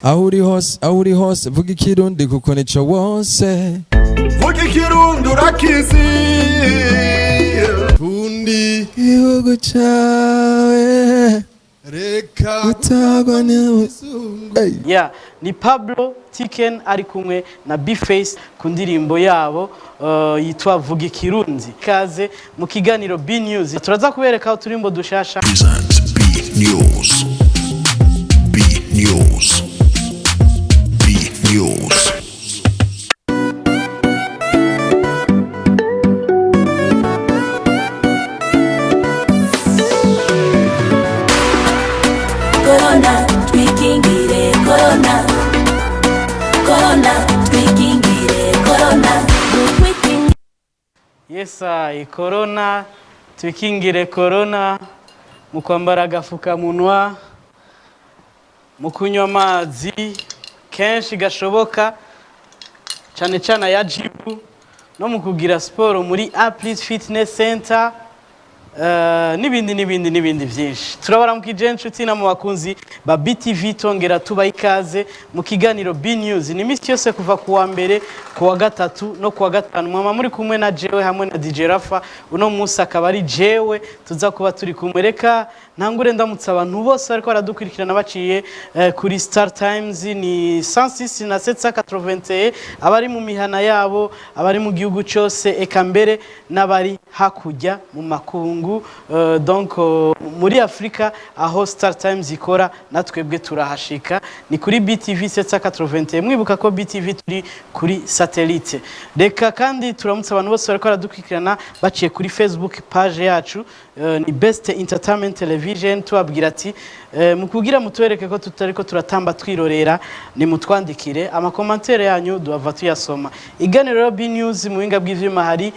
aho uri hose vuga ikirundi kuko nico wose vuga ikirundi urakizi tundi igihugu cawe reka utagwa Yeah, ni Pablo Tiken ari kumwe na B-Face ku ndirimbo yabo yitwa Vuga Ikirundi. Kaze mu kiganiro B News turaza kubereka uturimbo dushasha. Present B News. B News. B News. Corona, tweaking it, Corona. Corona, tweaking it, Corona. Tweaking. Yes, Corona, twikingire Corona, mu kwambara agafukamunwa, mu kunywa amazi kenshi gashoboka, cyane cyane ya jibu, no mu kugira siporo muri Aplis Fitness Center. Nibindi byinshi turabaramukije inshuti na mu bakunzi ba BTV tongera tuba ikaze mu kiganiro B News ni misi yose kuva kuwa mbere kuwa gatatu no kuwa gatanu mama muri kumwe na jewe hamwe na DJ Rafa uno munsi akaba ari jewe tuza kuba turi kumwe reka ntangure ndamutsa abantu bose ariko baradukurikirana baciye kuri Star Times ni 106 na 781 abari mu mihana yabo abari mu gihugu cyose eka mbere n'abari hakujya mu makungu donc muri Afrika aho Star Times ikora natwebwe turahashika ni kuri BTV 781 mwibuka ko BTV turi kuri satellite reka kandi turamutse abantu bose bariko baradukurikirana baciye kuri Facebook page yacu ni Best Entertainment Television tubabwira ati mukugira mutuwereke ko tutariko turatamba twirorera ni mutwandikire amakomantere yanyu duava tuyasoma iganiro B News mu winga bw'ivyuma hari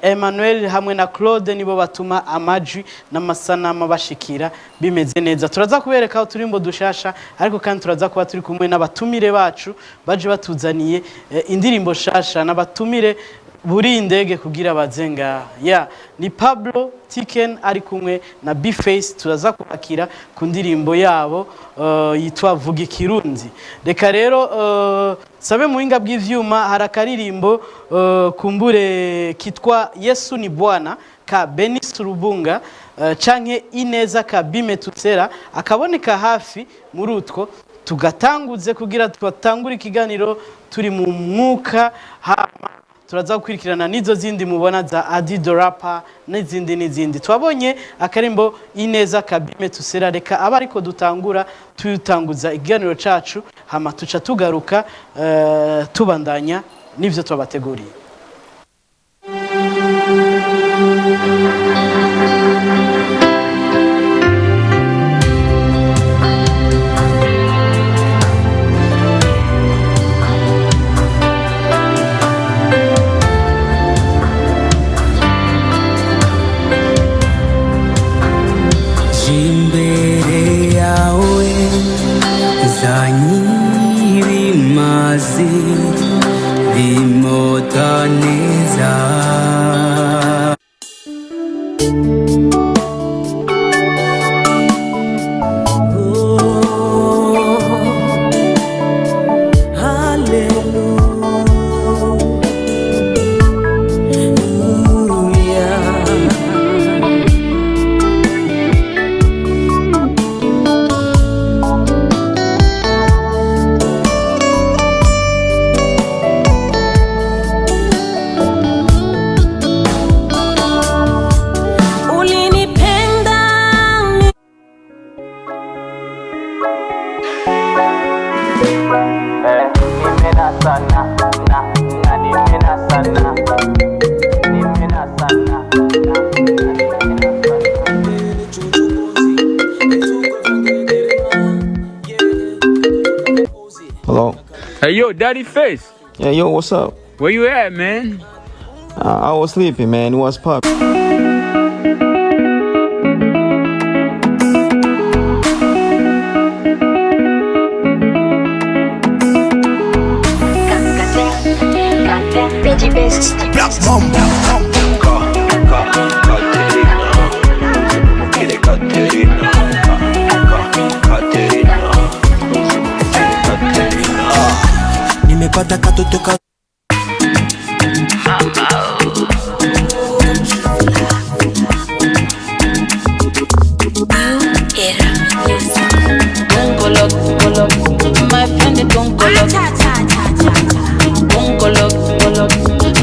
Emmanuel hamwe na Claude nibo batuma amajwi n'amasanama bashikira bimeze neza turaza kubereka aho turimbo dushasha ariko kandi turaza kuba turi kumwe n'abatumire bacu baje batuzaniye indirimbo shasha n'abatumire buri indege kugira bazenga ni Pablo Tiken ari kumwe na B-Face turaza kubakira ku ndirimbo yabo yitwa Vuga Ikirundi reka rero sabe mu winga bw'ivyuma harakaririmbo kumbure kitwa Yesu ni Bwana ka Benis Rubunga canke Ineza ka Bime Tutsera akaboneka hafi muri utwo tugatanguze kugira twatangura ikiganiro turi mu mwuka turaza gukurikirana nizo zindi mubona za Adido Rapper n'izindi twabonye akarimbo Ineza Kabime Tusera reka aba ariko dutangura tutanguza ikiganiro cacu hama tuca tugaruka tubandanya nivyo twabateguriye Hello. Hey, yo, Daddy Face. Yeah, yo, what's up? Where you at, man? I was sleeping, man. What's poppin'? pata katoto ka My friend it don't color. Don't color.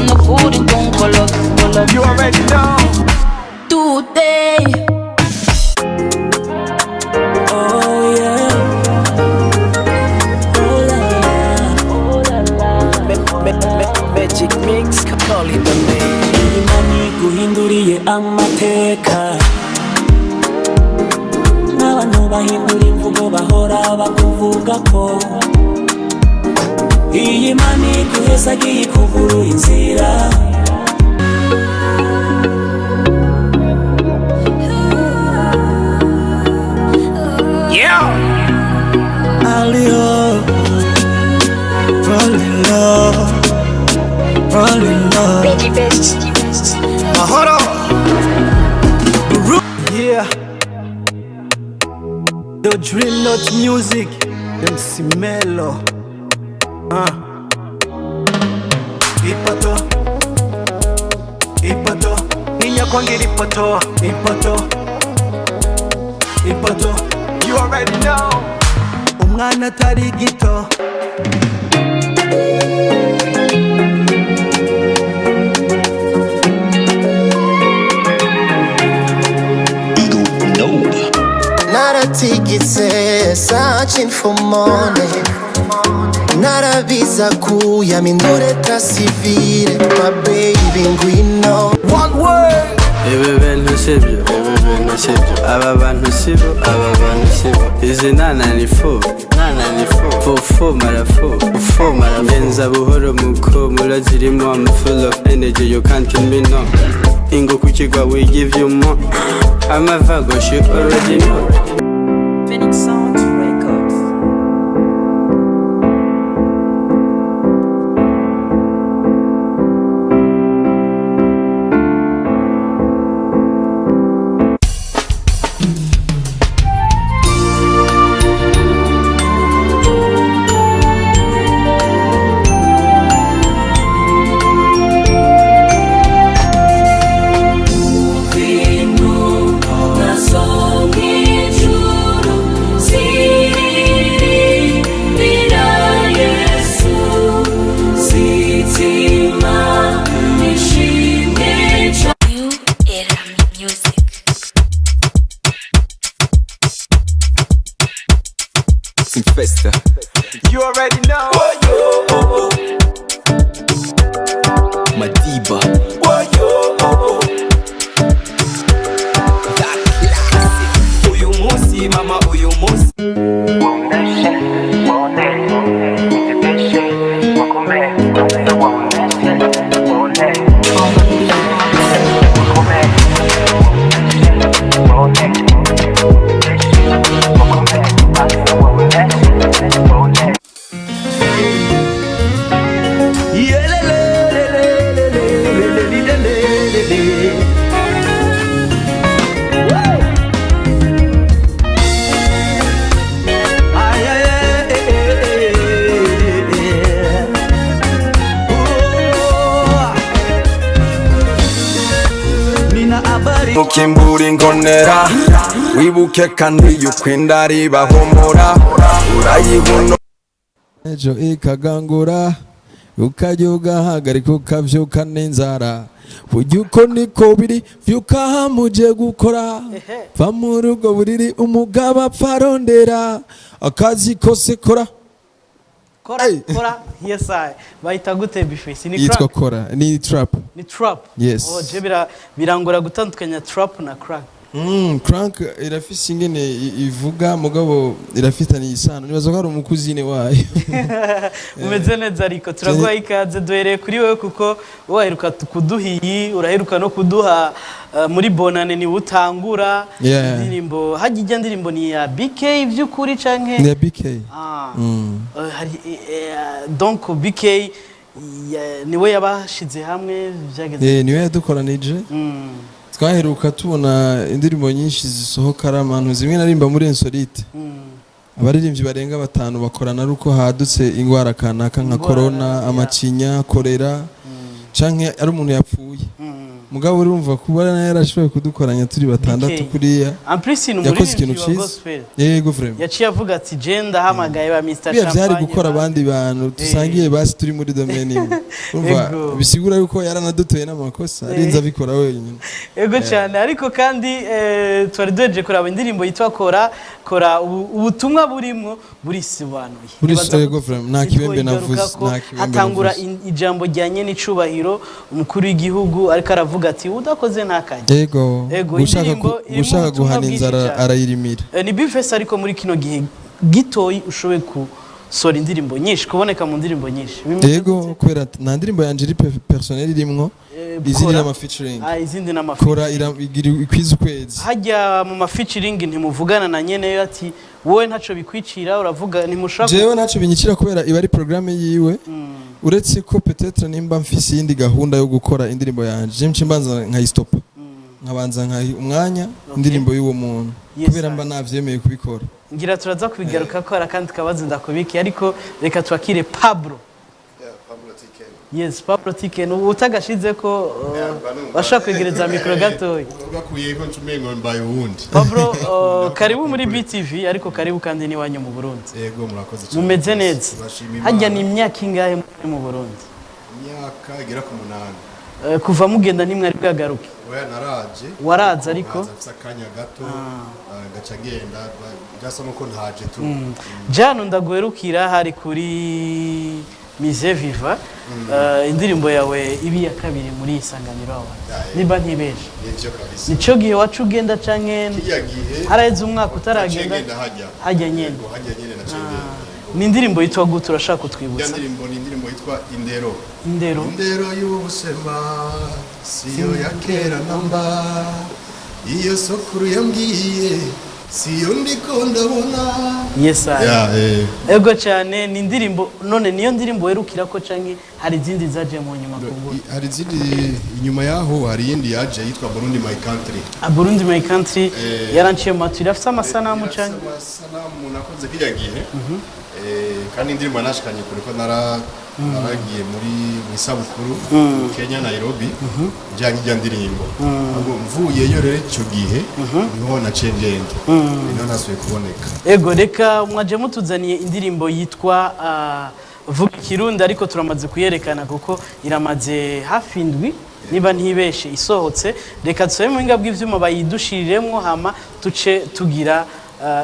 No good it don't color. You already know. Today. Oh yeah. Oh la la. Magic mix call it the name. Imani guhinduriye amateka. N'abantu bahindura imvugo bahora bakuvuga ko iyi mani guheza giye kuguru inzira. Yeah. Alio, rolling low. Hold on. Yeah. The drill not music, MC Melo. Ipato, ninya kwangira ipato. You already know. Umwana atari gito. Not a ticket says searching for money. Not a visa kuya mindoreta civile. My baby ngwino. One word. Ebe bintu sibyo, aba bantu sibo, izi nana ni fo, fo mara ngenza buhoro muko murazirimo. I'm full of energy, you can't kill me no. Ingo kukigwa we give you more. I'm a Virgo, she already know. Phoenix Sounds Records. Festa. You already know. Madiba. Uyu musi mama uyu musi. Mukimbura ingonera wibuke kandi yukwenda ribahomora urayibuno ejo ikagangura ukajya ugahagarika ukavyuka n'inzara burya uko niko biri vyuka hamuje gukora va mu rugo buriri umugabo apfa arondera akazi kose kora yes I bahita gute bifesi ni yitwa crack kora ni trap ni trap. Yes. Je birangora gutandukanya trap na crack. Crank irafise ingene ivuga mugabo irafitanye isano nibaza ko ari umukuzine wayo. Umeze neza ariko turaguha ikaze duhereye kuri wewe kuko waheruka kuduhiyi uraheruka no kuduha muri bonane ni utangura indirimbo hajya ndirimbo ni ya BK vy'ukuri canke ni ya BK. Hari donc BK niwe yabashize hamwe byageze niwe yadukoranije. Twaheruka tubona indirimbo nyinshi zisohoka aramantu zimwe narimba muri Insolite abaririmbyi barenga batanu bakorana ari uko hadutse ingwara kanaka nka corona amacinya korera canke ari umuntu yapfuye mugabo urumva kuba yarashoboye kudukoranya turi batandatu kuriya yakoze ikintu cyiza yego vraiment yaciye avuga ati genda hamagaye ba Mr Champagne byari gukora abandi bantu dusangiye basi turi muri domaine imwe urumva bisigura yuko yaranadutoye n'amakosa arinze abikora wenyine yego cyane ariko kandi twari doje kuraba indirimbo yitwa kora ubutumwa burimo burisobanuye yego vraiment nta kibembe navuze hatangura ijambo ryanye n'icubahiro umukuru w'igihugu ariko aravuga ati udakoze ntakajya yego gushaka guhana inzara arayirimira ni Bifes ariko muri kino gihe gitoyi ushoboye gusora indirimbo nyinshi kuboneka mu ndirimbo nyinshi yego kubera nta ndirimbo yanje iri personnel irimwo izindi n'ama featuring izindi n'ama kora ikwiza ukwezi hajya mu ma featuring ntimuvugana na nyene ati wowe ntaco bikwicira uravuga ntimushaka jewe ntaco binyicira kubera iba ari programme yiwe uretse ko peut-être nimba mfise indi gahunda yo gukora indirimbo yanje je mcimbanza nkayistopa nkabanza umwanya indirimbo y'uwo muntu kubera mba navyemeye kubikora ngira turaza kubigaruka ko arakandi kabazo ndakubiki ariko reka twakire Pablo Yes, Pablo Tiken utagashize ko bashaka kwegereza mikro gatoyi. Bakuyeko ncumengo mbaye wundi. Pablo karibu muri BTV ariko karibu kandi ni wanyu mu Burundi. Yego murakoze cyane. Mumeze neza. Hajya ni imyaka ingahe mu Burundi? Imyaka igera ku 8. Kuva mugenda nimwe ari bwagaruke. Oya naraje. Waraza ariko akanya gato gaca genda byasa nuko ntaje tu. Jano ndaguherukira hari kuri Mise Viva indirimbo yawe ibi ya kabiri muri isanganiro aho niba ntibeje nivyo kabisa nico gihe wacu ugenda canke haraheze umwaka utaragenda hajya nyene ni indirimbo yitwa gute urashaka kutwibutsa ni indirimbo yitwa Indero y'ubusema siyo ya kera namba iyo sokuru yambwiye siyo ndiko ndabona yes ego cyane ni indirimbo none niyo ndirimbo werukira ko canke hari izindi zaje mu nyuma kuvuga hari izindi inyuma yaho hari yindi yaje yitwa Burundi My Country Burundi My Country yaranciye maturi afite amasanamu canke amasanamu nakoze kijya gihe kandi indirimbo nashikanye kuri ko naragiye muri isabukuru Kenya Nairobi njya ndirimbo abo mvuyeyo rero icyo gihe niho naciye ngenda niho nasuye kuboneka ego reka mwaje mutuzaniye indirimbo yitwa vuga Kirundi ariko turamaze kuyerekana kuko iramaze hafi indwi niba ntibeshe isohotse reka tsoye mu ngabwe ivyuma bayidushiriremwo hama tuce tugira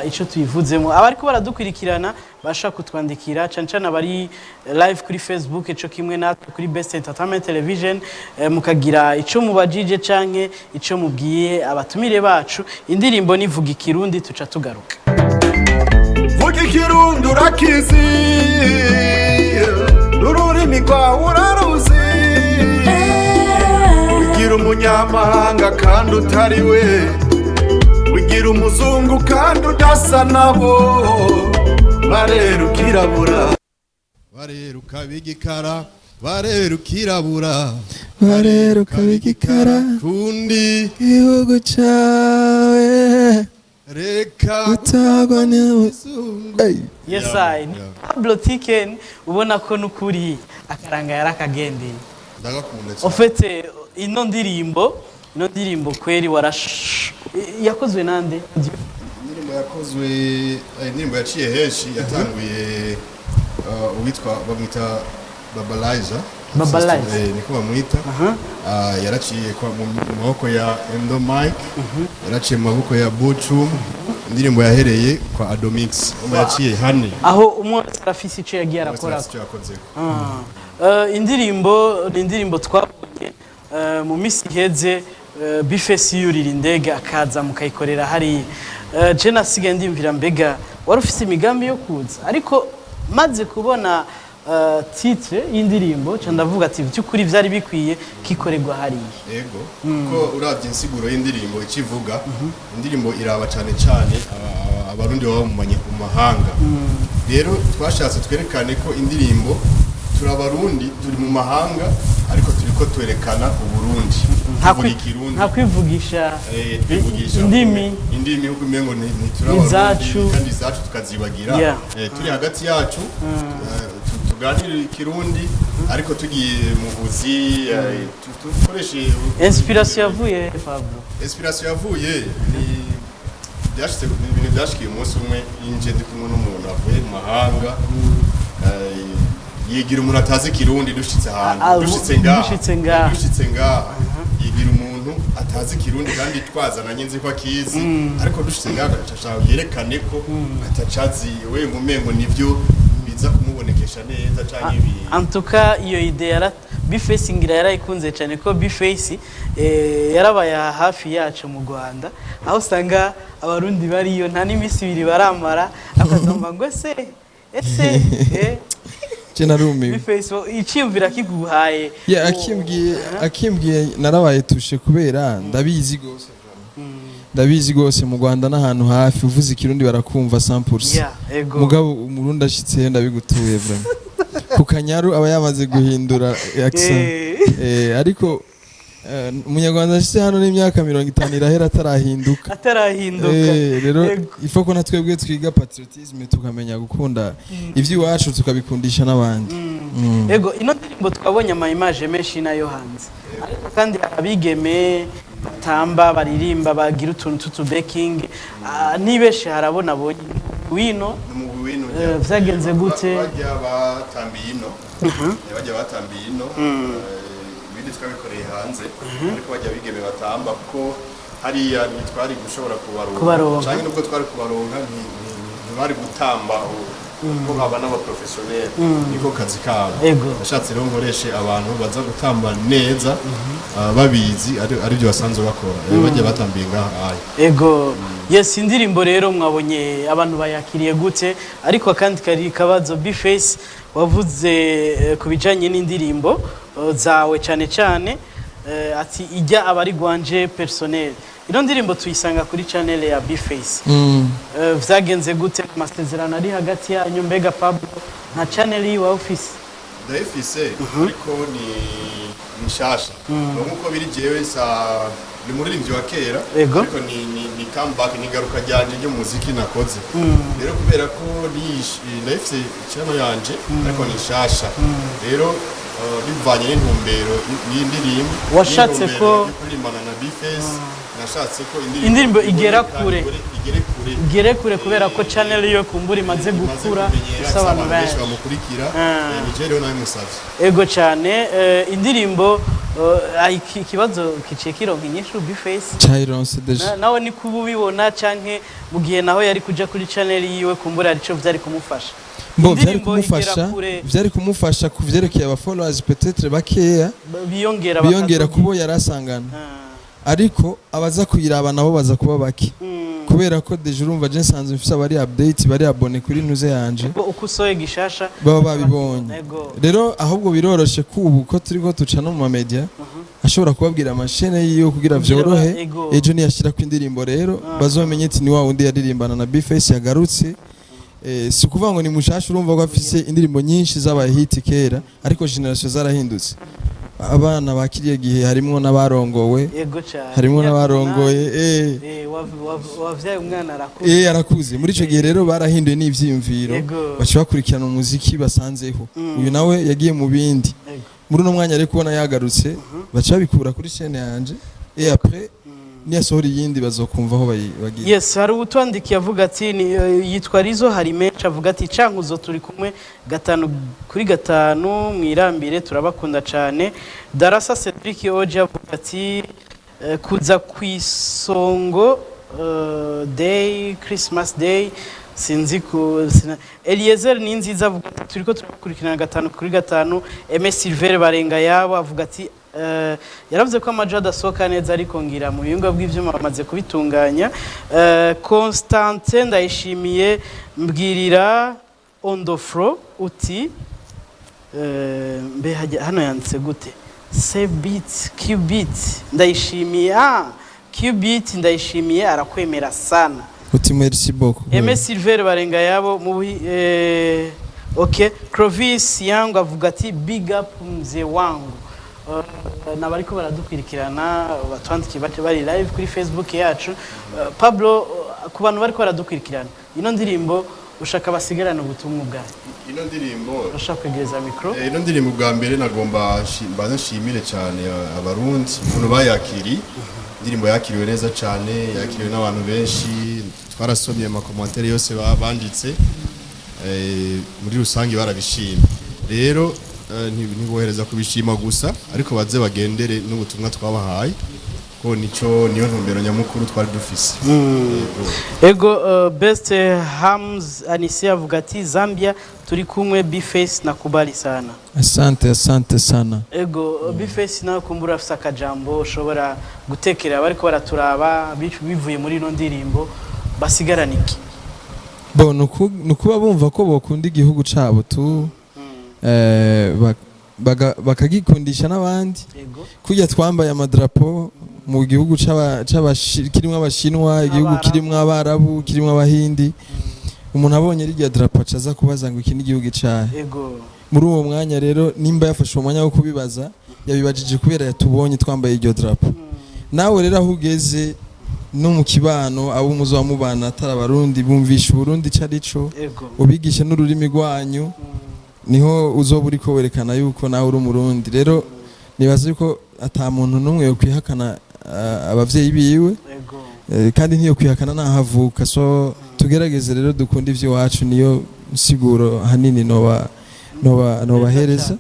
ico tuyivuzemo abariko baradukurikirana basha kutwandikira cancana bari live kuri Facebook ico kimwe natwe kuri Best Entertainment Television mukagira ico mubajije canke ico mubwiye abatumire bacu indirimbo nivuga Kirundi tuca tugaruka vuga Kirundi urakizi ururimi rwawe uraruzi wigira umunyamahanga kandi utari we wigira umuzungu kandi udasa nabo barerukirabura barerukabigikara barerukirabura barerukabigikara kundi gihugu cawe reka utagwa n'umuzungu yes I Pablo Tiken ubona ko nukuri akaranga yarakagendeye ndagakunda cyane ofete ino ndirimbo kweri yakozwe nande indirimbo yaciye henshi yatanguye uwitwa bamwita Babaliza niko bamwita yaraciye mu maboko ya Endo Mike yaraciye mu maboko ya Buchu indirimbo yahereye kwa Adomix yaciye hane aho umwe arafise ico yagiye arakora indirimbo twabonye mu misi iheze Bifes yurira indege akaza mukayikorera hari je nasigaye ndimvira mbega wari ufite imigambi yo kuza ariko maze kubona titre y'indirimbo cyane ndavuga ati byukuri byari bikwiye kikorerwa hariye yego kuko uravye insiguro y'indirimbo ikivuga indirimbo iraba cyane cyane abarundi baba mu mahanga rero twashatse twerekane ko indirimbo turabarundi turi mu mahanga ariko turiko twerekana uburundi tuvuga ikirundi nta kwivugisha twivugisha indimi huko mengo ni izacu kandi izacu tukazibagira turi hagati yacu tuganira ikirundi ariko tugiye mu buzi tukoreshe inspiration yavuye Pablo inspiration yavuye ni byashitse ibintu byashikiye umunsi umwe inje ndi kumwe n'umuntu avuye mu mahanga yigira umuntu atazi kirundi dushitse ahantu dushitse ngaha yigira umuntu atazi kirundi kandi twazananye nzi ko akizi ariko dushitse ngaha agashaka yerekane ko atacazi we ngumengo nivyo biza kumubonekesha neza canke ibi antuka iyo idea Bface ngira yarayikunze cyane ko Bface yarabaye hafi yacu mu Rwanda aho usanga abarundi bariyo nta n'imisi ibiri baramara akazomba ngo ese Jenarume Bface icyumvira kiguhaye akimbwiye narabaye tushe kubera ndabizi gose mu Rwanda n'ahantu hafi uvuze ikirundi barakumva 100% mugabo umurundi ashitse ndabigutuye vraiment ku Kanyaru aba yamaze guhindura accent ariko umunyarwanda ashitse hano n'imyaka 50 irahera atarahinduka rero ifo ko natwebwe twiga patriotisme tukamenya gukunda ivy'iwacu tukabikundisha n'abandi ego ino ndirimbo twabonye ama image menshi nayo hanze ariko kandi abigeme batamba baririmba bagira utuntu tutubaking nibeshe harabona bonye wino vyagenze gute bajya batambiye ino ibindi twabikoreye hanze ariko bajya bigeme batamba kuko hariya ntitwari gushobora kubaronka cyangwa nubwo twari kubaronka ntibari gutamba kuko aba n'abaprofessionnel niko kazi kabo nashatse rero nkoreshe abantu baza gutamba neza babizi aribyo basanzwe bakora bajya batambiye ngaha ego yes indirimbo rero mwabonye abantu bayakiriye gute ariko kandi kari kabazo Bface wavuze kubijanye n'indirimbo zawe cyane ati ijya abari gwanje personnel ino ndirimbo tuyisanga kuri channel ya Bface vyagenze gute amasezerano ari hagati yanyu mbega Pablo nta channel yiwa office ndayifise ariko ni nshasha nkuko biri jewe ni muririmbyi wa kera ariko ni comeback ni garuka ryanje ryo muziki nakoze rero kubera ko ndayifise channel yanje ariko ni nshasha rero bivanye n'intumbero y'indirimbo washatse ko kurimbana na Bface nashatse ko indirimbo igere kure kubera ko channel yo kumbura imaze gukura abantu benshi bamukurikira Nigeria nawe musavye ego cyane indirimbo ikibazo kiciye kironka inyishu Bface Chironse deje nawe ni kububibona canke mu gihe naho yari kuja kuri channel yiwe kumbura arico vyari kumufasha Bo vyari kumufasha kuvyerekeye aba followers peut-être bakeya biyongera kubo yarasangana ariko abaza kuyiraba nabo baza kuba baki kubera ko deje urumva je nsanzwe mfise abari update bari abone kuri nuze yanje uko usoye gishasha baba babibonye rero ahubwo biroroshe kubu ko turiko tuca no mu media ashobora kubabwira amashene yiyo kugira vyorohe ejo ni yashira ku indirimbo rero bazomenye ati ni wa wundi yaririmbana na Bface yagarutse si kuvuga ngo ni mushasha urumva ko afise indirimbo nyinshi zabaye hit kera ariko generation zarahindutse abana bakiriye gihe harimo n'abarongowe harimo n'abarongoye wavyaye umwana arakuze arakuze muri ico gihe rero barahinduye n'ivyiyumviro baca bakurikirana umuziki basanzeho uyu nawe yagiye mu bindi muri no mwanya ari kubona yagarutse baca babikura kuri chaîne yanje et après niyasohora yindi bazokumva aho bagiye yes hari utwandikiye avuga ati yitwa Rizo hari menshi avuga ati cankuzo turi kumwe 5 mwirambire turabakunda cyane Darasa Cedric Oje avuga ati kuza kwisongo day Christmas day sinzi ku Eliezer ni nziza avuga ati turiko turakurikirana 5 MS Silver barenga yabo avuga ati yaravuze ko amajo adasohoka neza ariko ngira mu biyunga bw'ivyuma bamaze kubitunganya Constantin ndayishimiye mbwirira Ondofro uti mbe hano yanditse gute Cbit Qbit ndayishimiye Qbit ndayishimiye arakwemera sana uti merci beaucoup MS Silver barenga yabo mu okay Clovis yangu avuga ati big up mzee wangu nabariko baradukurikirana batwandikiye bari live kuri Facebook yacu. Pablo, ku bantu bariko baradukurikirana ino ndirimbo ushaka basigarana ubutumwa bwawe. Ino ndirimbo urashaka kwegereza mikro. Ino ndirimbo bwa mbere nagomba nshimire cyane abarundi ukuntu bayakiri. Indirimbo yakiriwe neza cyane, yakiriwe n'abantu benshi, twarasomye amakomantere yose banditse, muri rusange barabishima. Rero ntibohereza kubishima gusa ariko baze bagendere n'ubutumwa twabahaye ko niyo ntumbero nyamukuru twari dufise. Ego Best Hams Anisia avuga ati Zambia turi kumwe Bface nakubali sana. Asante sana. Ego Bface nawe kumbura afisa akajambo ushobora gutekera bariko baraturaba bivuye muri ino ndirimbo basigarana iki? Bo nukuba bumva ko bokunda igihugu cabo tu bakagikundisha n'abandi. Kujya twambaye amadrapo mu gihugu kirimo abashinwa, igihugu kirimo abarabu, kirimo abahindi, umuntu abonye irya drapo acaza kubaza ngo iki ni igihugu cyahe. Muri uwo mwanya rero nimba yafashe umwanya wo kubibaza yabibajije kubera yatubonye twambaye iryo drapo. Nawe rero aho ugeze no mu kibano abo muzo mubana atari abarundi bumvisha Burundi carico, ubigisha n'ururimi rwanyu, niho uzoba uriko werekana yuko nawe uri umurundi. Rero nibaza yuko ata muntu numwe yo kwihakana abavyeyi biwe, kandi ntiyo kwihakana nahavuka. So tugerageze rero dukunda ivyo wacu, niyo siguro hanini no bahereza.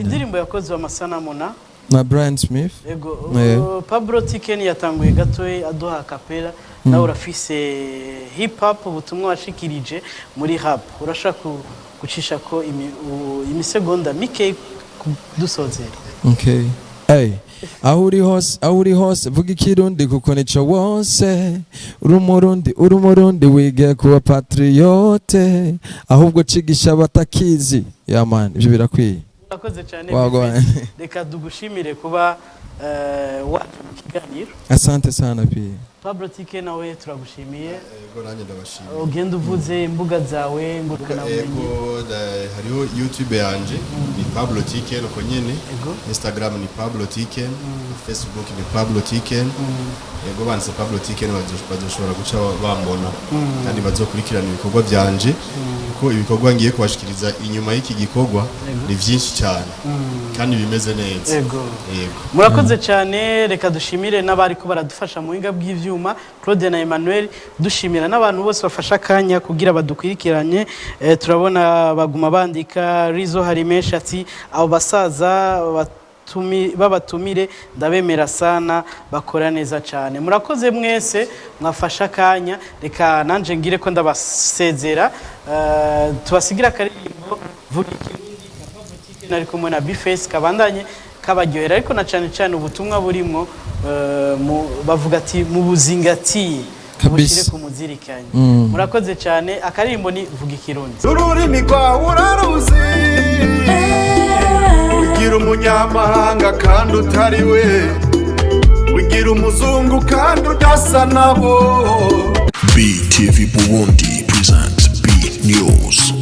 Indirimbo yakozwe amasanamu na Brian Smith. Pablo Tiken yatanguye gatoye aduha kapela, nawe urafise hip hop ubutumwa washikirije muri rap, urashaka gucisha ko imisegonda mike dusozera. Okay. Aho uri hose vuga ikirundi kuko nico wose, uri umurundi wige kuba patriote, ahubwo cigisha batakizi. Ya man, ivyo birakwiye. Urakoze cyane. Reka dugushimire kuba waje mu kiganiro. Asante sana pia. Pablo Tiken nawe turagushimiye. Yego nanjye ndabashimiye. Ugenda uvuze imbuga zawe ngurukana bumenyi. Yego hariho YouTube yanje ni Pablo Tiken uko nyene. Instagram ni Pablo Tiken, Facebook ni Pablo Tiken. Yego banse Pablo Tiken bazoshobora guca bambona kandi bazokurikirana ibikorwa byanje kuko ibikorwa ngiye kubashikiriza inyuma y'iki gikorwa ni byinshi cyane kandi bimeze neza. Yego. Murakoze cyane, reka dushimire n'abari ko baradufasha mu hinga bw'ivyuma, Claude na Emmanuel, dushimira n'abantu bose bafasha akanya kugira badukwirikiranye. Turabona baguma bandika Rizo Harimesha ati abo basaza babatumire ndabemera sana, bakora neza cyane. Murakoze mwese mwafasha akanya, reka nanje ngire ko ndabasezera. Tubasigira karirimbo vuga ikirundi Pablo Tiken ari kumwe na Bface kabandanye kabaryohera, ariko na cyane ubutumwa burimo bavuga ati mu buzingati bushire ku muzirikanye. Murakoze cyane. Akaririmbo ni vuga ikirundi. Ururimi rwawe uraruzi, wigira umunyamahanga kandi utari we, wigira umuzungu kandi udasa nabo. BTV Burundi presents B News.